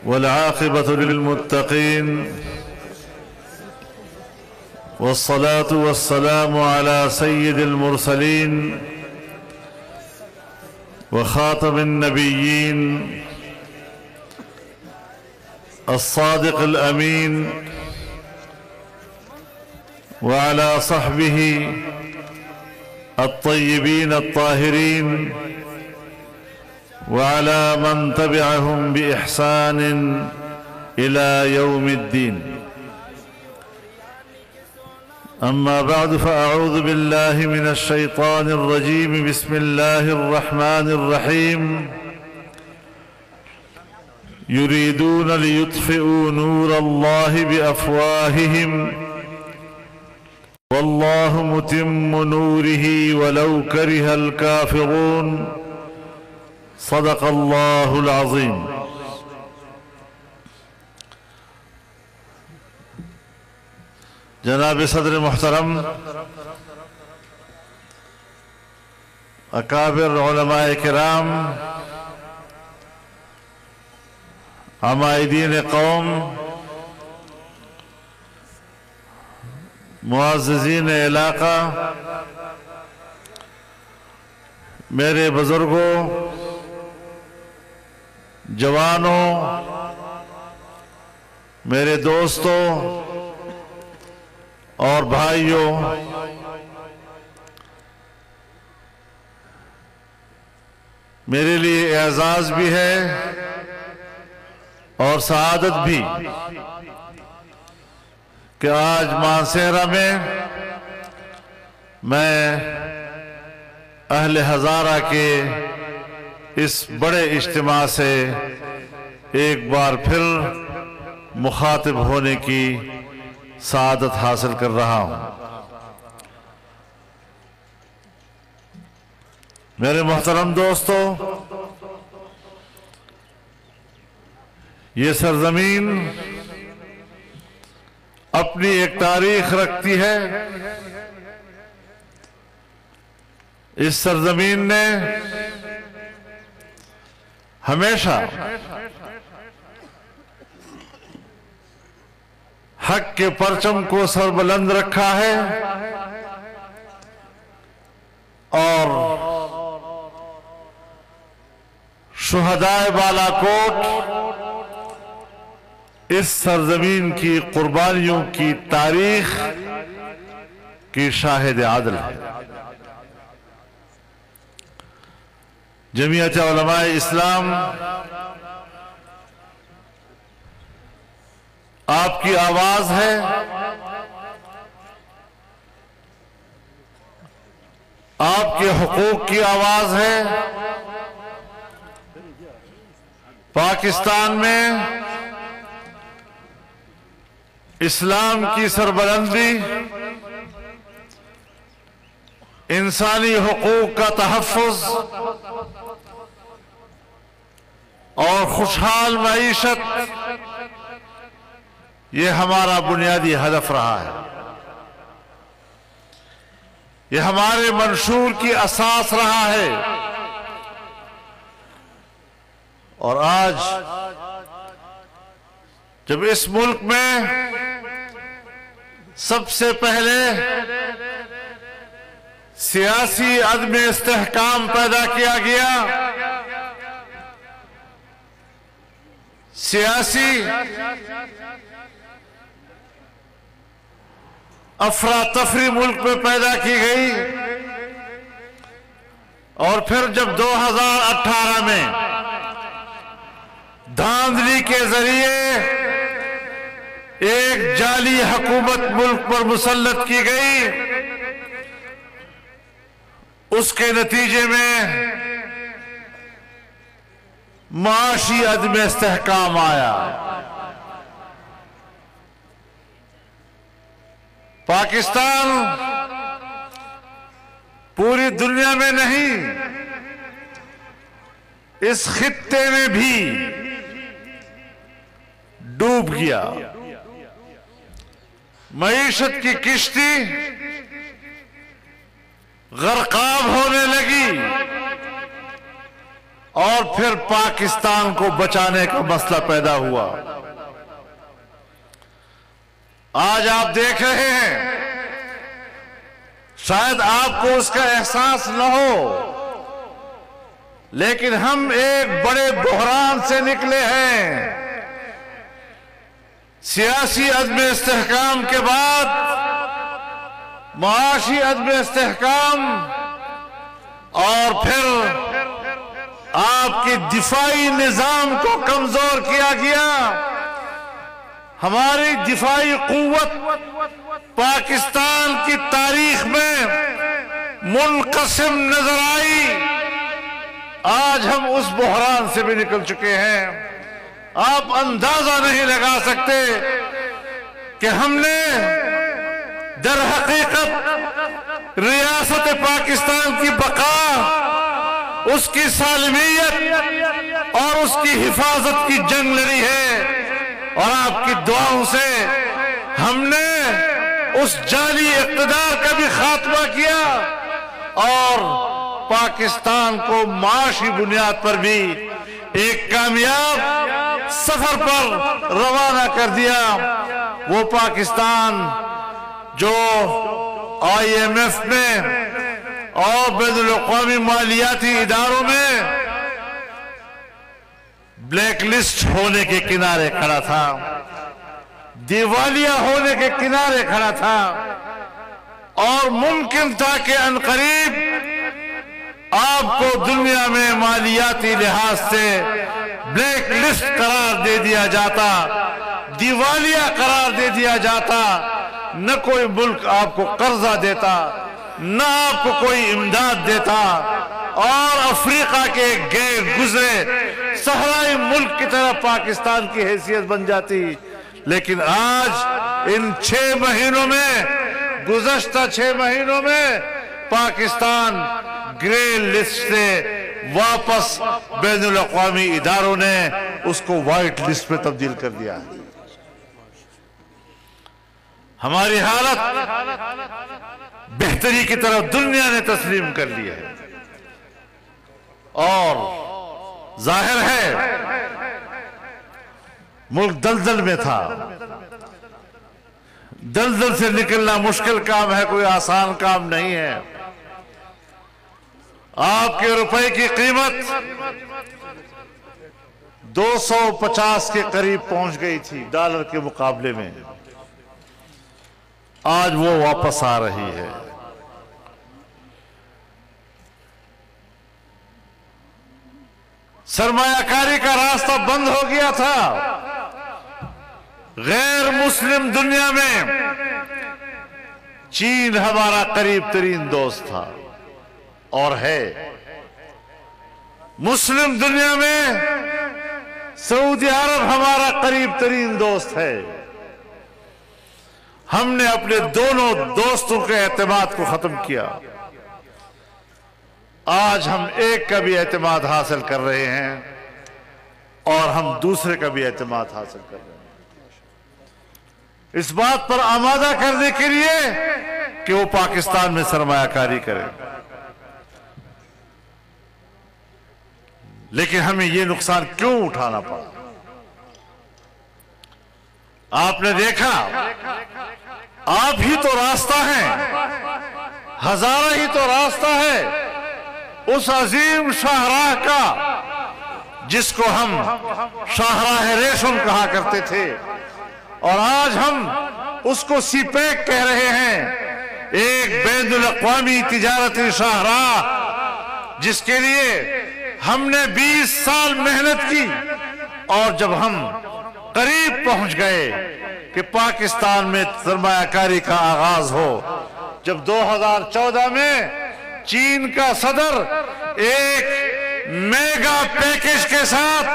والعاقبة للمتقين، والصلاة والسلام على سيد المرسلين وخاتم النبيين الصادق الأمين، وعلى صحبه الطيبين الطاهرين، وعلى من تبعهم بإحسان إلى يوم الدين. أما بعد، فأعوذ بالله من الشيطان الرجيم. بسم الله الرحمن الرحيم. يريدون ليطفئوا نور الله بأفواههم والله متم نوره ولو كره الكافرون. صدق الله العظيم. جناب صدر محترم، اکابر علماء کرام، عمائدین قوم، معززین علاقہ، میرے بزرگوں، جوانوں، میرے دوستوں اور بھائیوں، میرے لیے اعزاز بھی ہے اور سعادت بھی کہ آج مانسہرہ میں اہل ہزارہ کے اس بڑے اجتماع سے ایک بار پھر مخاطب ہونے کی سعادت حاصل کر رہا ہوں۔ میرے محترم دوستو، یہ سرزمین اپنی ایک تاریخ رکھتی ہے۔ اس سرزمین نے ہمیشہ حق کے پرچم کو سربلند رکھا ہے اور شہدائے بالا کوٹ اس سرزمین کی قربانیوں کی تاریخ کی شاہد عدل ہے۔ جمعیت علماء اسلام آپ کی آواز ہے، آپ کے حقوق کی آواز ہے۔ پاکستان میں اسلام کی سربلندی، انسانی حقوق کا تحفظ اور خوشحال معیشت، یہ ہمارا بنیادی ہدف رہا ہے۔ یہ ہمارے منشور کی اساس رہا ہے۔ اور آج جب اس ملک میں سب سے پہلے سیاسی عدم استحکام پیدا کیا گیا، سیاسی افراتفری ملک میں پیدا کی گئی، اور پھر جب 2018 میں دھاندلی کے ذریعے ایک جعلی حکومت ملک پر مسلط کی گئی، اس کے نتیجے میں معاشی عدم استحکام آیا۔ پاکستان پوری دنیا میں نہیں، اس خطے میں بھی ڈوب گیا۔ معیشت کی کشتی غرقاب ہونے لگی، اور پھر پاکستان کو بچانے کا مسئلہ پیدا ہوا۔ آج آپ دیکھ رہے ہیں، شاید آپ کو اس کا احساس نہ ہو، لیکن ہم ایک بڑے بحران سے نکلے ہیں۔ سیاسی عدم استحکام کے بعد معاشی عدم استحکام، اور پھر آپ کے دفاعی نظام کو کمزور کیا گیا۔ ہماری دفاعی قوت پاکستان کی تاریخ میں منقسم نظر آئی۔ آج ہم اس بحران سے بھی نکل چکے ہیں۔ آپ اندازہ نہیں لگا سکتے کہ ہم نے در حقیقت ریاست پاکستان کی بقا، اس کی سالمیت اور اس کی حفاظت کی جنگ لڑی ہے، اور آپ کی دعاؤں سے ہم نے اس جعلی اقتدار کا بھی خاتمہ کیا، اور پاکستان کو معاشی بنیاد پر بھی ایک کامیاب سفر پر روانہ کر دیا۔ وہ پاکستان جو آئی ایم ایف میں اور بین الاقوامی مالیاتی اداروں میں بلیک لسٹ ہونے کے کنارے کھڑا تھا، دیوالیہ ہونے کے کنارے کھڑا تھا، اور ممکن تھا کہ عنقریب آپ کو دنیا میں مالیاتی لحاظ سے بلیک لسٹ قرار دے دیا جاتا، دیوالیہ قرار دے دیا جاتا۔ نہ کوئی ملک آپ کو قرضہ دیتا، نہ آپ کو کوئی امداد دیتا، اور افریقہ کے غیر گزرے صحرائی ملک کی طرح پاکستان کی حیثیت بن جاتی۔ لیکن آج ان 6 مہینوں میں، گزشتہ 6 مہینوں میں، پاکستان گرے لسٹ سے واپس بین الاقوامی اداروں نے اس کو وائٹ لسٹ میں تبدیل کر دیا۔ ہماری حالت بہتری کی طرف دنیا نے تسلیم کر لی ہے، اور ظاہر ہے ملک دلدل میں تھا۔ دلدل سے نکلنا مشکل کام ہے، کوئی آسان کام نہیں ہے۔ آپ کے روپے کی قیمت 250 کے قریب پہنچ گئی تھی ڈالر کے مقابلے میں، آج وہ واپس آ رہی ہے۔ سرمایہ کاری کا راستہ بند ہو گیا تھا۔ غیر مسلم دنیا میں چین ہمارا قریب ترین دوست تھا اور ہے۔ مسلم دنیا میں سعودی عرب ہمارا قریب ترین دوست ہے۔ ہم نے اپنے دونوں دوستوں کے اعتماد کو ختم کیا۔ آج ہم ایک کا بھی اعتماد حاصل کر رہے ہیں، اور ہم دوسرے کا بھی اعتماد حاصل کر رہے ہیں، اس بات پر آمادہ کرنے کے لیے کہ وہ پاکستان میں سرمایہ کاری کرے۔ لیکن ہمیں یہ نقصان کیوں اٹھانا پڑا؟ آپ نے دیکھا، آپ ہی تو راستہ ہیں، ہزارہ ہی تو راستہ ہے اس عظیم شاہراہ کا، جس کو ہم شاہراہ ریشم کہا کرتے تھے، اور آج ہم اس کو سی پیک کہہ رہے ہیں، ایک بین الاقوامی تجارتی شاہراہ جس کے لیے ہم نے 20 سال محنت کی، اور جب ہم قریب پہنچ گئے کہ پاکستان میں سرمایہ کاری کا آغاز ہو، جب 2014 میں چین کا صدر ایک میگا پیکج کے ساتھ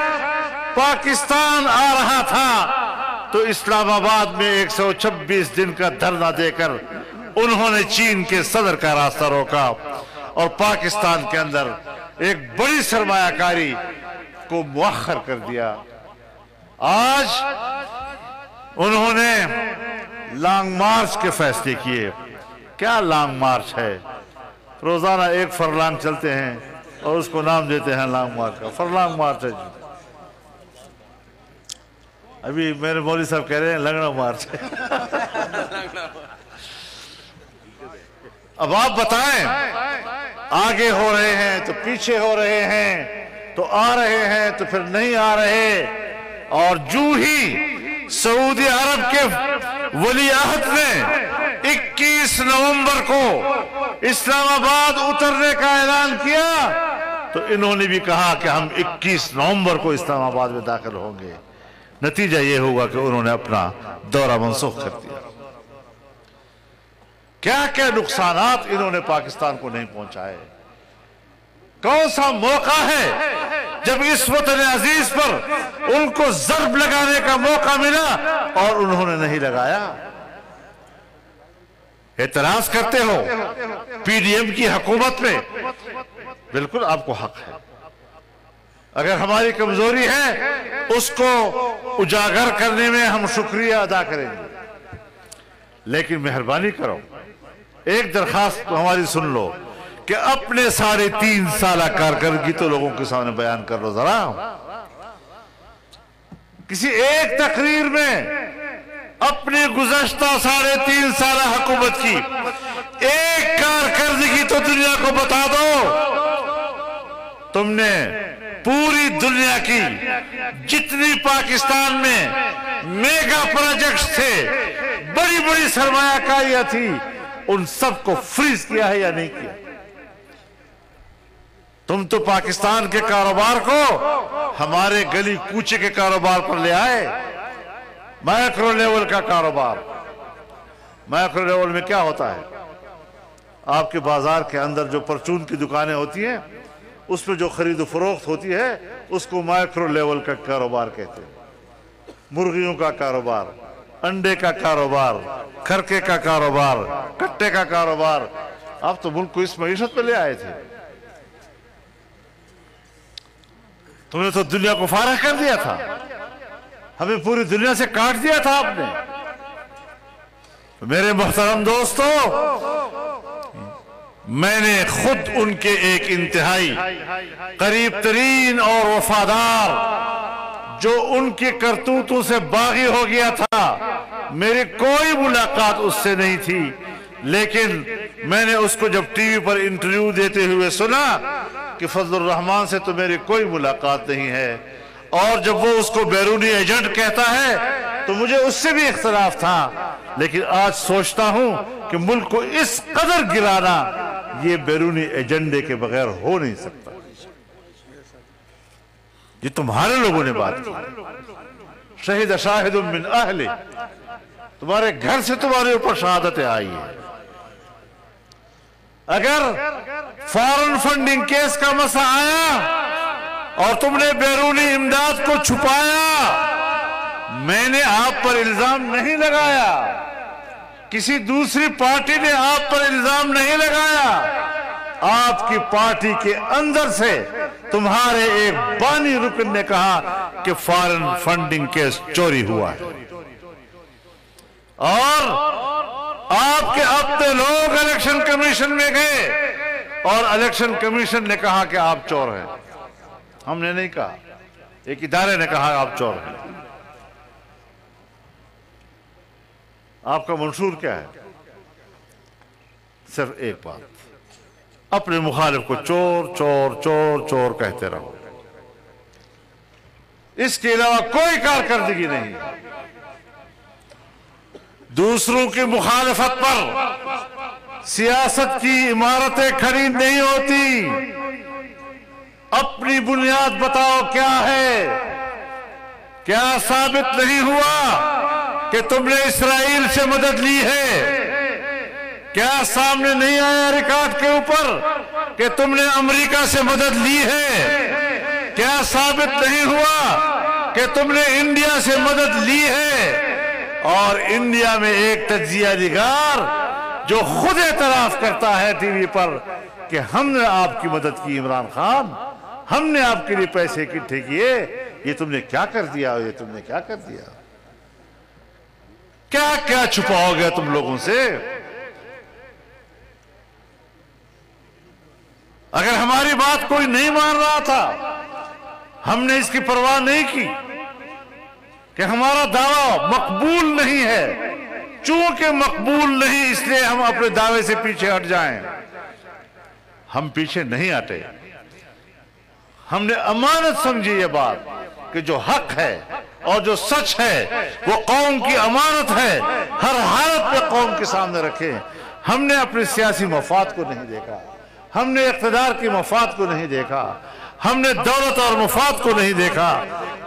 پاکستان آ رہا تھا، تو اسلام آباد میں 126 دن کا دھرنا دے کر انہوں نے چین کے صدر کا راستہ روکا، اور پاکستان کے اندر ایک بڑی سرمایہ کاری کو مؤخر کر دیا۔ آج انہوں نے لانگ مارچ کے فیصلے کیے۔ کیا لانگ مارچ ہے؟ روزانہ 1 فرلانگ چلتے ہیں، اور اس کو نام دیتے ہیں لانگ مارچ کا. فرلانگ مارچ ہے جی. ابھی میرے مولوی صاحب کہہ رہے ہیں لنگڑا مارچ. اب آپ بتائیں, آگے ہو رہے ہیں تو پیچھے ہو رہے ہیں, تو آ رہے ہیں تو پھر نہیں آ رہے. اور جو ہی سعودی عرب کے ولی عہد نے 21 نومبر کو اسلام آباد اترنے کا اعلان کیا تو انہوں نے بھی کہا کہ ہم 21 نومبر کو اسلام آباد میں داخل ہوں گے. نتیجہ یہ ہوگا کہ انہوں نے اپنا دورہ منسوخ کر دیا. کیا کیا نقصانات انہوں نے پاکستان کو نہیں پہنچائے. کون سا موقع ہے جب اس وطن عزیز پر ان کو ضرب لگانے کا موقع ملا اور انہوں نے نہیں لگایا. اعتراض کرتے ہو پی ڈی ایم کی حکومت میں, بالکل آپ کو حق ہے. اگر ہماری کمزوری ہے اس کو اجاگر کرنے میں ہم شکریہ ادا کریں گے, لیکن مہربانی کرو ایک درخواست ہماری سن لو کہ اپنے 3.5 سالہ کارکردگی تو لوگوں کے سامنے بیان کر لو ذرا. کسی ایک تقریر میں اپنی گزشتہ 3.5 سالہ حکومت کی ایک کارکردگی تو دنیا کو بتا دو. تم نے پوری دنیا کی جتنی پاکستان میں میگا پروجیکٹس تھے, بڑی بڑی سرمایہ کاریاں تھی, ان سب کو فریز کیا ہے یا نہیں کیا؟ تم تو پاکستان کے کاروبار کو ہمارے گلی کوچے کے کاروبار پر لے آئے. مائکرو لیول کا کاروبار. مائکرو لیول میں کیا ہوتا ہے؟ آپ کے بازار کے اندر جو پرچون کی دکانیں ہوتی ہیں اس میں جو خرید و فروخت ہوتی ہے اس کو مائکرو لیول کا کاروبار کہتے ہیں. مرغیوں کا کاروبار, انڈے کا کاروبار, کھرکے کا کاروبار, کٹے کا کاروبار. آپ تو ملک کو اس معیشت پہ لے آئے تھے. تم نے تو دنیا کو فارغ کر دیا تھا, ہمیں پوری دنیا سے کاٹ دیا تھا آپ نے. میرے محترم دوستو, میں نے خود ان کے ایک انتہائی قریب ترین اور وفادار جو ان کی کرتوتوں سے باغی ہو گیا تھا, میری کوئی ملاقات اس سے نہیں تھی, لیکن میں نے اس کو جب ٹی وی پر انٹرویو دیتے ہوئے سنا کہ فضل الرحمان سے تو میری کوئی ملاقات نہیں ہے, اور جب وہ اس کو بیرونی ایجنٹ کہتا ہے تو مجھے اس سے بھی اختلاف تھا. لیکن آج سوچتا ہوں کہ ملک کو اس قدر گرانا یہ بیرونی ایجنڈے کے بغیر ہو نہیں سکتا. یہ تمہارے لوگوں نے بات کی. شہید شاہد من اہل, تمہارے گھر سے تمہارے اوپر شہادتیں آئی ہیں. اگر فارن فنڈنگ کیس کا مسئلہ آیا اور تم نے بیرونی امداد کو چھپایا, میں نے آپ پر الزام نہیں لگایا, کسی دوسری پارٹی نے آپ پر الزام نہیں لگایا. آپ کی پارٹی کے اندر سے تمہارے ایک بانی رکن نے کہا کہ فارن فنڈنگ کیس چوری ہوا ہے, اور آپ کے اپنے لوگ الیکشن کمیشن میں گئے اور الیکشن کمیشن نے کہا کہ آپ چور ہیں. ہم نے نہیں کہا, ایک ادارے نے کہا آپ چور ہیں. آپ کا منشور کیا ہے؟ صرف ایک بات, اپنے مخالف کو چور چور چور چور کہتے رہو, اس کے علاوہ کوئی کارکردگی نہیں. دوسروں کی مخالفت پر سیاست کی عمارتیں کھڑی نہیں ہوتی. اپنی بنیاد بتاؤ کیا ہے. کیا ثابت نہیں ہوا کہ تم نے اسرائیل سے مدد لی ہے؟ کیا سامنے نہیں آیا ریکارڈ کے اوپر کہ تم نے امریکہ سے مدد لی ہے؟ کیا ثابت نہیں ہوا کہ تم نے انڈیا سے مدد لی ہے؟ اور انڈیا میں ایک تجزیہ نگار جو خود اعتراف کرتا ہے ٹی وی پر کہ ہم نے آپ کی مدد کی, عمران خان, ہم نے آپ کے لیے پیسے اکٹھے کیے, یہ تم نے کیا کر دیا, یہ تم نے کیا کر دیا, کیا کیا چھپاؤ گے تم لوگوں سے؟ اگر ہماری بات کوئی نہیں مان رہا تھا، ہم نے اس کی پرواہ نہیں کی کہ ہمارا دعویٰ مقبول نہیں ہے، چونکہ مقبول نہیں اس لیے ہم اپنے دعوے سے پیچھے ہٹ جائیں۔ ہم پیچھے نہیں ہٹے، ہم نے امانت سمجھی یہ بات کہ جو حق ہے اور جو سچ ہے وہ قوم کی امانت ہے، ہر حالت میں قوم کے سامنے رکھیں۔ ہم نے اپنے سیاسی مفاد کو نہیں دیکھا، ہم نے اقتدار کی مفاد کو نہیں دیکھا، ہم نے دولت اور مفاد کو نہیں دیکھا،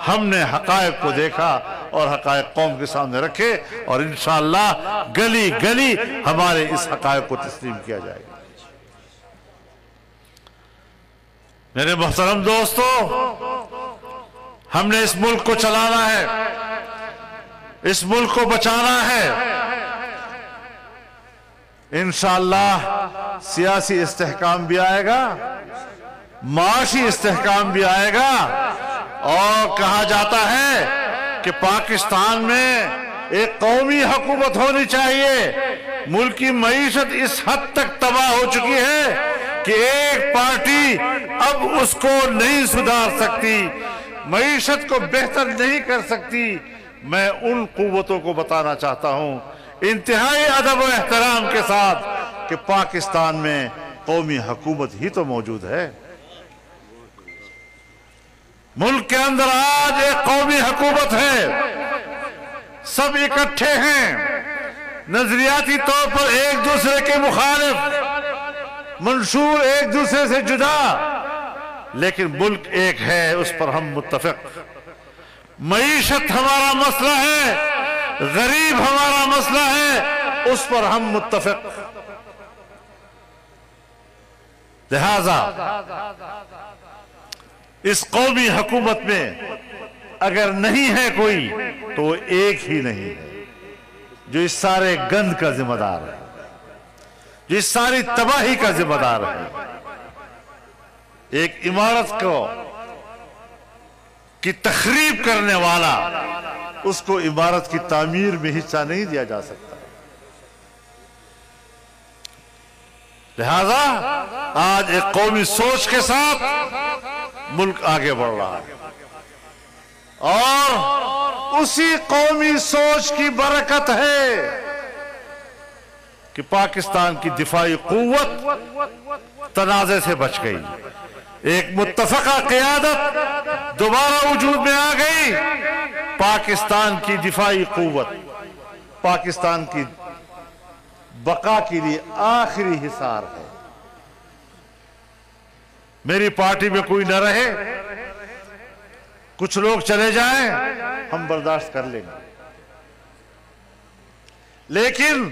ہم نے حقائق کو دیکھا اور حقائق قوم کے سامنے رکھے، اور انشاءاللہ گلی گلی ہمارے اس حقائق کو تسلیم کیا جائے گا۔ میرے محترم دوستو، ہم نے اس ملک کو چلانا ہے، اس ملک کو بچانا ہے۔ انشاءاللہ سیاسی استحکام بھی آئے گا، معاشی استحکام بھی آئے گا، اور کہا جاتا ہے کہ پاکستان میں ایک قومی حکومت ہونی چاہیے۔ ملک کی معیشت اس حد تک تباہ ہو چکی ہے کہ ایک پارٹی اب اس کو نہیں سدھار سکتی، معیشت کو بہتر نہیں کر سکتی۔ میں ان قوتوں کو بتانا چاہتا ہوں انتہائی ادب و احترام کے ساتھ کہ پاکستان میں قومی حکومت ہی تو موجود ہے۔ ملک کے اندر آج ایک قومی حکومت ہے، سب اکٹھے ہیں، نظریاتی طور پر ایک دوسرے کے مخالف، منشور ایک دوسرے سے جدا، لیکن ملک ایک ہے، اس پر ہم متفق۔ معیشت ہمارا مسئلہ ہے، غریب ہمارا مسئلہ ہے، اس پر ہم متفق۔ لہذا اس قومی حکومت میں اگر نہیں ہے کوئی تو وہ ایک ہی نہیں ہے جو اس سارے گند کا ذمہ دار ہے، جو اس ساری تباہی کا ذمہ دار ہے۔ ایک عمارت کی تخریب کرنے والا، اس کو عمارت کی تعمیر میں حصہ نہیں دیا جا سکتا۔ لہذا آج ایک قومی سوچ کے ساتھ ملک آگے بڑھ رہا ہے، اور اسی قومی سوچ کی برکت ہے کہ پاکستان کی دفاعی قوت تنازع سے بچ گئی، ایک متفقہ قیادت دوبارہ وجود میں آ گئی۔ پاکستان کی دفاعی قوت پاکستان کی بقا کے لیے آخری حصار ہے۔ میری پارٹی میں کوئی نہ رہے، کچھ لوگ چلے جائیں، ہم برداشت کر لیں گے، لیکن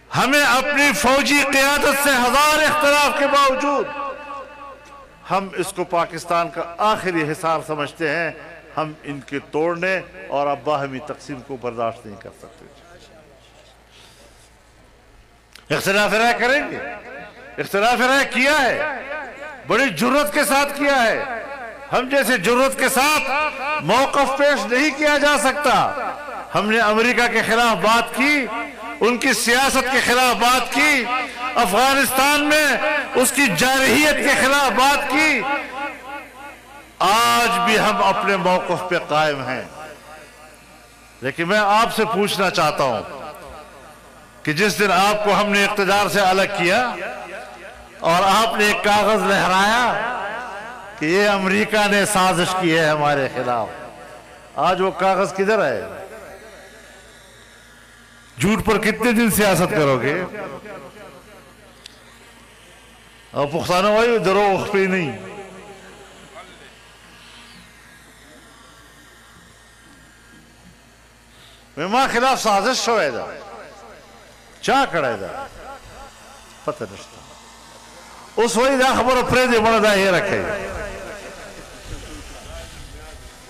ہمیں اپنی فوجی قیادت سے ہزار اختلاف کے باوجود ہم اس کو پاکستان کا آخری حصار سمجھتے ہیں۔ ہم ان کے توڑنے اور اب باہمی تقسیم کو برداشت نہیں کر سکتے۔ اختلاف رائے کریں گے، اختلاف رائے کیا ہے، بڑی جرات کے ساتھ کیا ہے۔ ہم جیسے جرات کے ساتھ موقف پیش نہیں کیا جا سکتا۔ ہم نے امریکہ کے خلاف بات کی، ان کی سیاست کے خلاف بات کی، افغانستان میں اس کی جارحیت کے خلاف بات کی۔ آج بھی ہم اپنے موقف پہ قائم ہیں، لیکن میں آپ سے پوچھنا چاہتا ہوں کہ جس دن آپ کو ہم نے اقتدار سے الگ کیا اور آپ نے ایک کاغذ لہرایا کہ یہ امریکہ نے سازش کی ہے ہمارے خلاف، آج وہ کاغذ کدھر ہے؟ جھوٹ پر کتنے دن سیاست کرو گے؟ اور پختانہ بھائی دروغ پہ نہیں۔ میں ماں خلاف سازش شوئے دا چاہ کڑے دا پتہ نشتا اس وہی دا خبر پریدے بڑا دا یہ رکھے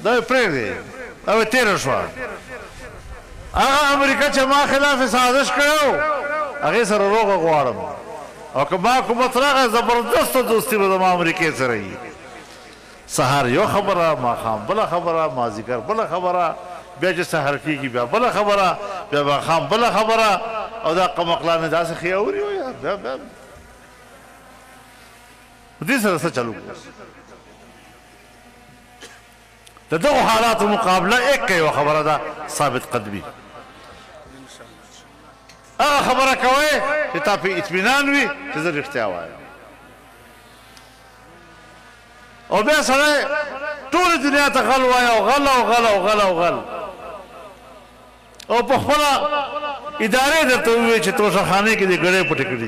دا پریدے اوہ تیرہ شوار آغا امریکہ چا ماں خلاف سازش کرو اگے سر روغا گوارم اور کہ ماں کو مطلق زبردست دوستی با ماں امریکہ سے رہی سہار یو خبرہ ماں خام بلا خبرہ ماں ذکر بلا خبرہ بیا جو سہر کی بیا بلا خبرہ بیا ماں خام بلا خبرہ اور دا قمقلانے دا سے خیاوری ہو یا بیا تیسرے سے چلوں گا تو دو حالات مقابلہ ایک کئی خبر دا ثابت قدمی خبر کوئے کہ تا پہ اطمینان بھی جزر اختیار ہوا ہے اور بے سڑے طول دنیا تا غل ہوا ہے غل اور پخبرا ادارے دیتے ہوئے چھے توشہ خانے کے لئے گڑے پٹکڑی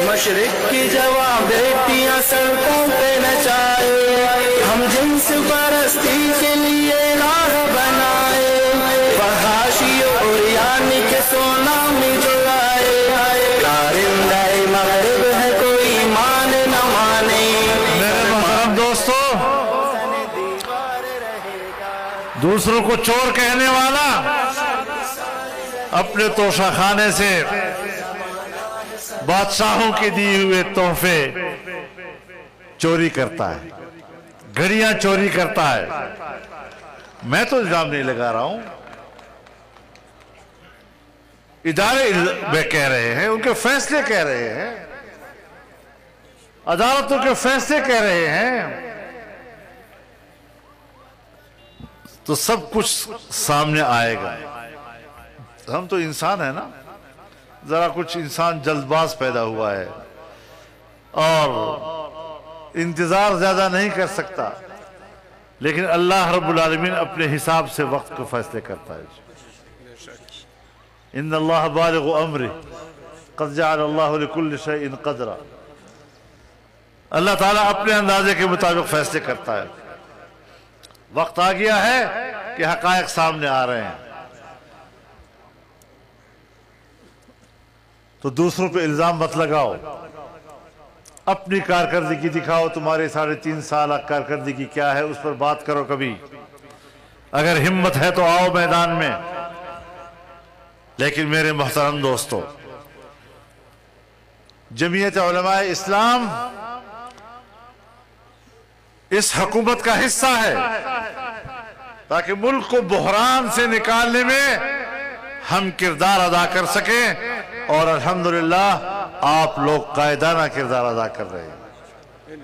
مشرق کی جواب بیٹیاں سڑکوں پہ نچائے ہم جنس پرستی کے لیے راہ بنائے فحاشی اور یعنی کے سونا میں جلائے کارندہ مغرب ہے کوئی مان نہ مانے میرے محترم دوستو دوسروں کو چور کہنے والا اپنے توشہ خانے سے بادشاہوں کے دیے ہوئے تحفے چوری کرتا ہے گھڑیاں چوری کرتا ہے میں تو الزام نہیں لگا رہا ہوں ادارے میں کہہ رہے ہیں ان کے فیصلے کہہ رہے ہیں عدالتوں کے فیصلے کہہ رہے ہیں تو سب کچھ سامنے آئے گا ہم تو انسان ہیں نا ذرا کچھ انسان جلد باز پیدا ہوا ہے اور انتظار زیادہ نہیں کر سکتا لیکن اللہ رب العالمین اپنے حساب سے وقت کو فیصلے کرتا ہے ان اللہ بالغ امرہ قد جعل اللہ لکل شیء قدرا اللہ تعالیٰ اپنے اندازے کے مطابق فیصلے کرتا ہے وقت آ گیا ہے کہ حقائق سامنے آ رہے ہیں تو دوسروں پہ الزام مت لگاؤ اپنی کارکردگی دکھاؤ تمہارے 3.5 سال کارکردگی کیا ہے اس پر بات کرو کبھی اگر ہمت ہے تو آؤ میدان میں لیکن میرے محترم دوستو جمعیت علماء اسلام اس حکومت کا حصہ ہے تاکہ ملک کو بحران سے نکالنے میں ہم کردار ادا کر سکیں اور الحمدللہ آپ لوگ قائدانہ کردار ادا کر رہے ہیں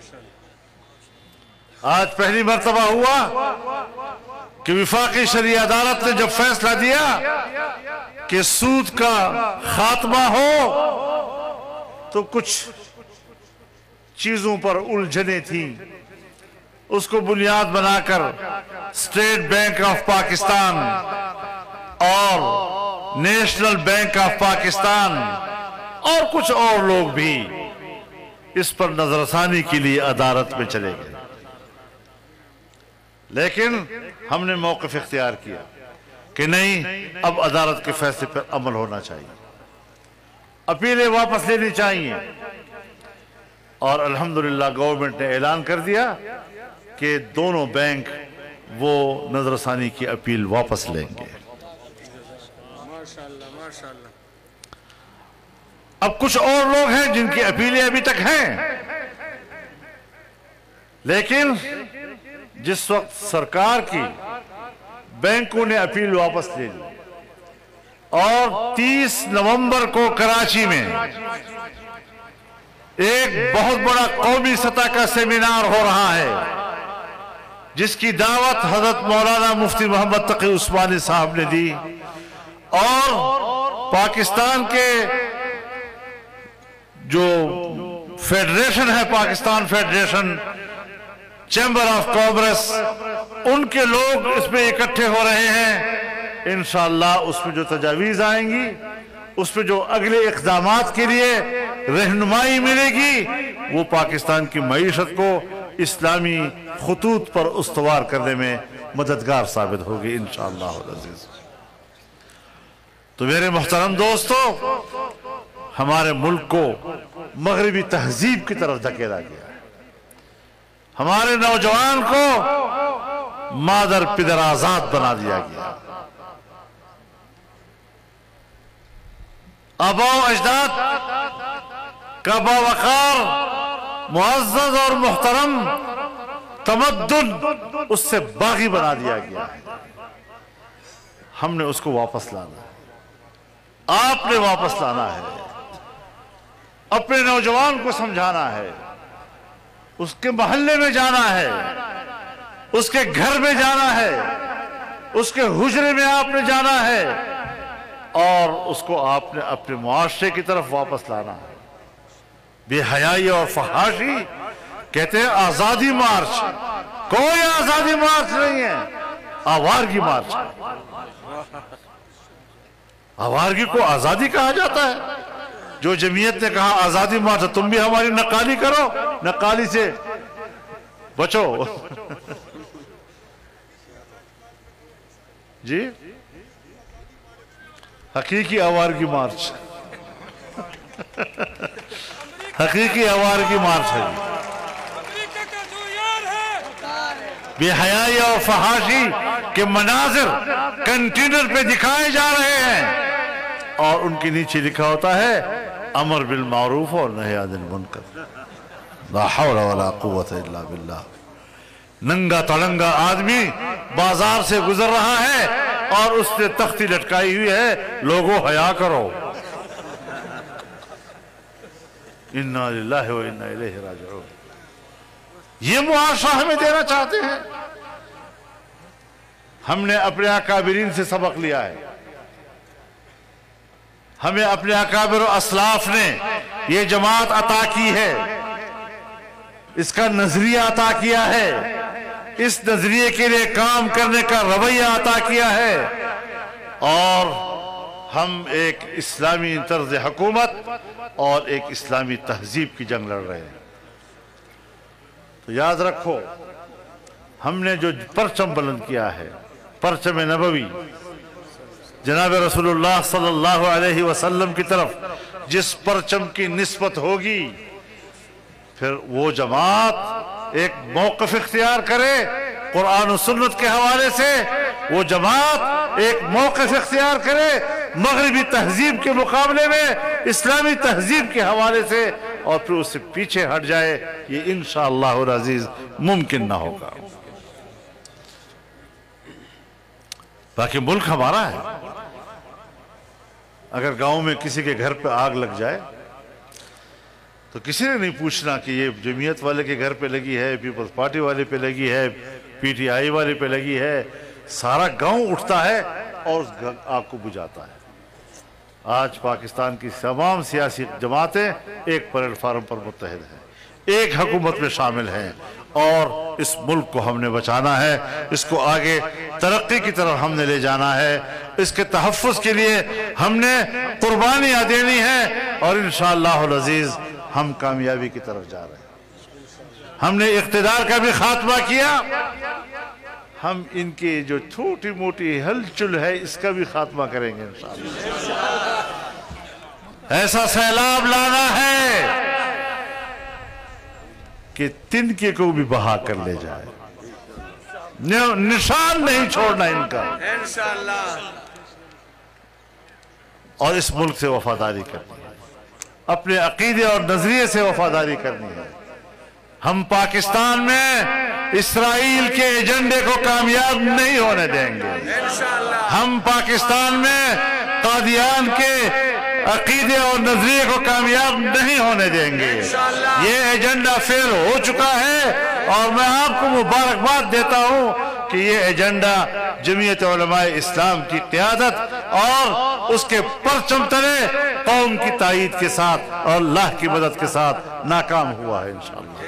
آج پہلی مرتبہ ہوا کہ وفاقی شرعی عدالت نے جب فیصلہ دیا کہ سود کا خاتمہ ہو تو کچھ چیزوں پر الجھنیں تھیں اس کو بنیاد بنا کر اسٹیٹ بینک آف پاکستان اور نیشنل بینک آف پاکستان اور کچھ اور لوگ بھی اس پر نظر ثانی کے لیے عدالت میں چلے گئے لیکن ہم نے موقف اختیار کیا کہ نہیں اب عدالت کے فیصلے پر عمل ہونا چاہیے اپیلیں واپس لینی چاہیے اور الحمدللہ گورنمنٹ نے اعلان کر دیا کہ دونوں بینک وہ نظر ثانی کی اپیل واپس لیں گے اب کچھ اور لوگ ہیں جن کی اپیلیں ابھی تک ہیں لیکن جس وقت سرکار کی بینکوں نے اپیل واپس لے لی اور 30 نومبر کو کراچی میں ایک بہت بڑا قومی سطح کا سیمینار ہو رہا ہے جس کی دعوت حضرت مولانا مفتی محمد تقی عثمانی صاحب نے دی اور پاکستان کے جو فیڈریشن ہے Pakistan federation chamber of commerce ان کے لوگ اس میں اکٹھے ہو رہے ہیں انشاءاللہ اس میں جو تجاویز آئیں گی اس میں جو اگلے اقدامات کے لیے رہنمائی ملے گی وہ پاکستان کی معیشت کو اسلامی خطوط پر استوار کرنے میں مددگار ثابت ہوگی انشاءاللہ العزیز تو میرے محترم دوستو ہمارے ملک کو مغربی تہذیب کی طرف دھکیلا گیا ہے ہمارے نوجوان کو مادر پدر آزاد بنا دیا گیا آبا و اجداد کا باوقار معزز اور محترم تمدن اس سے باغی بنا دیا گیا ہے ہم نے اس کو واپس لانا ہے، آپ نے واپس لانا ہے، اپنے نوجوان کو سمجھانا ہے، اس کے محلے میں جانا ہے، اس کے گھر میں جانا ہے، اس کے حجرے میں آپ نے جانا ہے، اور اس کو آپ نے اپنے معاشرے کی طرف واپس لانا ہے۔ بے حیائی اور فحاشی کہتے ہیں آزادی مارچ، کوئی آزادی مارچ نہیں ہے، آوارگی مارچ ہے۔ آوارگی کو آزادی کہا جاتا ہے؟ جو جمعیت نے کہا آزادی مارچ، تم بھی ہماری نقالی کرو، نقالی سے بچو۔ جی حقیقی آوارگی مارچ، حقیقی آوارگی مارچ ہے۔ بے حیائی اور فحاشی کے مناظر کنٹینر پہ دکھائے جا رہے ہیں، اور ان کے نیچے لکھا ہوتا ہے امر بالمعروف اور نہی عن المنکر۔ لا حول ولا قوت الا باللہ۔ ننگا تڑنگا آدمی بازار سے گزر رہا ہے اور اس نے تختی لٹکائی ہوئی ہے، لوگوں حیا کرو۔ انا للہ و انا الیہ راجعون۔ یہ معاشرہ ہمیں دینا چاہتے ہیں؟ ہم نے اپنے اکابرین سے سبق لیا ہے، ہمیں اپنے اکابر و اسلاف نے یہ جماعت عطا کی ہے، اس کا نظریہ عطا کیا ہے، اس نظریے کے لیے کام کرنے کا رویہ عطا کیا ہے، اور ہم ایک اسلامی طرز حکومت اور ایک اسلامی تہذیب کی جنگ لڑ رہے ہیں۔ تو یاد رکھو، ہم نے جو پرچم بلند کیا ہے، پرچم نبوی، جناب رسول اللہ صلی اللہ علیہ وسلم کی طرف جس پرچم کی نسبت ہوگی، پھر وہ جماعت ایک موقف اختیار کرے قرآن و سنت کے حوالے سے، وہ جماعت ایک موقف اختیار کرے مغربی تہذیب کے مقابلے میں اسلامی تہذیب کے حوالے سے، اور پھر اس سے پیچھے ہٹ جائے، یہ انشاءاللہ العزیز ممکن نہ ہوگا۔ باقی ملک ہمارا ہے۔ اگر گاؤں میں کسی کے گھر پہ آگ لگ جائے تو کسی نے نہیں پوچھنا کہ یہ جمعیت والے کے گھر پہ لگی ہے، پیپلز پارٹی والے پہ لگی ہے، پی ٹی آئی والے پہ لگی ہے۔ سارا گاؤں اٹھتا ہے اور اس آگ کو بجھاتا ہے۔ آج پاکستان کی تمام سیاسی جماعتیں ایک پلیٹ فارم پر متحد ہیں، ایک حکومت میں شامل ہیں، اور اس ملک کو ہم نے بچانا ہے، اس کو آگے ترقی کی طرف ہم نے لے جانا ہے، اس کے تحفظ کے لیے ہم نے قربانیاں دینی ہیں، اور انشاءاللہ العزیز ہم کامیابی کی طرف جا رہے ہیں۔ ہم نے اقتدار کا بھی خاتمہ کیا، ہم ان کی جو چھوٹی موٹی ہلچل ہے اس کا بھی خاتمہ کریں گے انشاءاللہ۔ ایسا سیلاب لانا ہے کہ تنکے کو بھی بہا کر لے جائے، نشان نہیں چھوڑنا ان کا، اور اس ملک سے وفاداری کرنی ہے، اپنے عقیدے اور نظریے سے وفاداری کرنی ہے۔ ہم پاکستان میں اسرائیل کے ایجنڈے کو کامیاب نہیں ہونے دیں گے، ہم پاکستان میں قادیان کے عقیدے اور نظریے کو کامیاب نہیں ہونے دیں گے۔ یہ ایجنڈا فیل ہو چکا ہے، اور میں آپ کو مبارکباد دیتا ہوں کہ یہ ایجنڈا جمعیت علماء اسلام کی قیادت اور اس کے پرچم تلے قوم کی تائید کے ساتھ اور اللہ کی مدد کے ساتھ ناکام ہوا ہے انشاءاللہ۔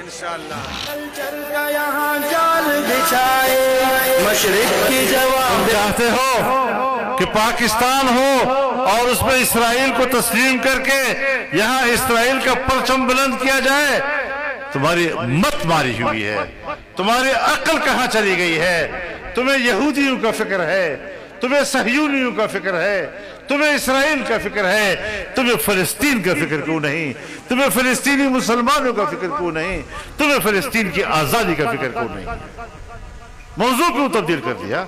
یہاں جال بچھائے مشرق کی جواب چاہتے ہو کہ پاکستان ہو اور اس میں اسرائیل کو تسلیم کر کے یہاں اسرائیل کا پرچم بلند کیا جائے، تمہاری مت ماری ہوئی ہے، تمہاری عقل کہاں چلی گئی ہے؟ تمہیں یہودیوں کا فکر ہے، تمہیں صہیونیوں کا فکر ہے، تمہیں اسرائیل کا فکر ہے، تمہیں فلسطین کا فکر کیوں نہیں؟ تمہیں فلسطینی مسلمانوں کا فکر کیوں نہیں؟ تمہیں فلسطین کی آزادی کا فکر کیوں نہیں؟ موضوع کیوں تبدیل کر دیا؟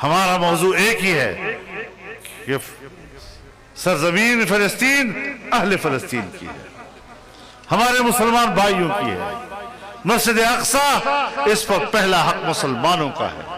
ہمارا موضوع ایک ہی ہے کہ سرزمین فلسطین اہل فلسطین کی ہے، ہمارے مسلمان بھائیوں کی ہے، مسجد اقصی اس پر پہلا حق مسلمانوں کا ہے۔